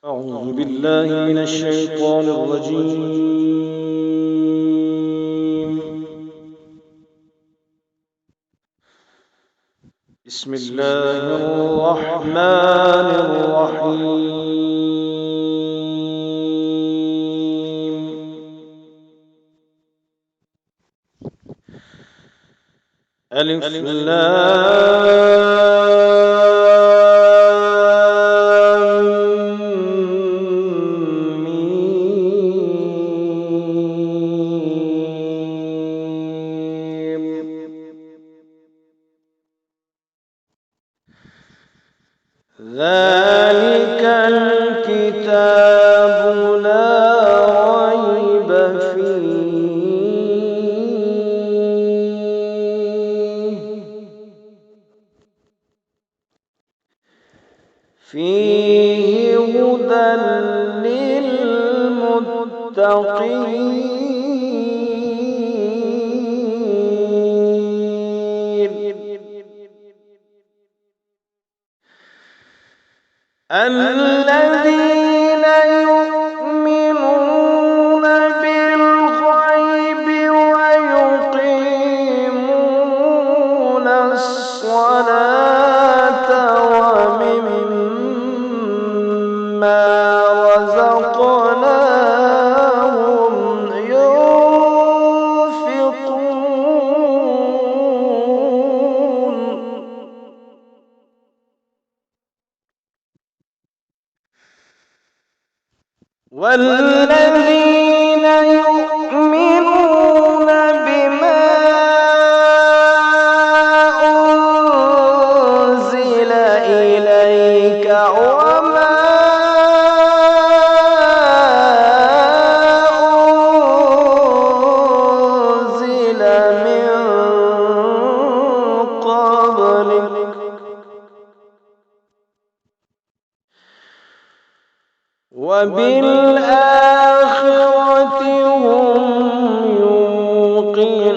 أعوذ بالله من الشيطان الرجيم. بسم الله الرحمن الرحيم. ألف ذلك الكتاب لا ريب فيه هدى للمتقين الذين يؤمنون بالغيب ويقيمون الصلاة ومما رزقناهم ينفقون والذين يؤمنون بما أنزل إليك وما أنزل من قبلك وبالآخرة هم يوقنون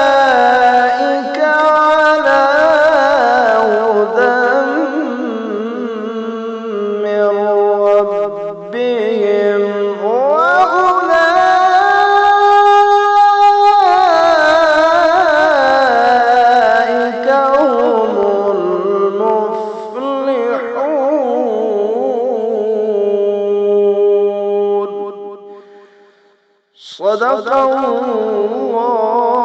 أولئك على هدى من ربهم وأولئك هم المفلحون. صدق الله.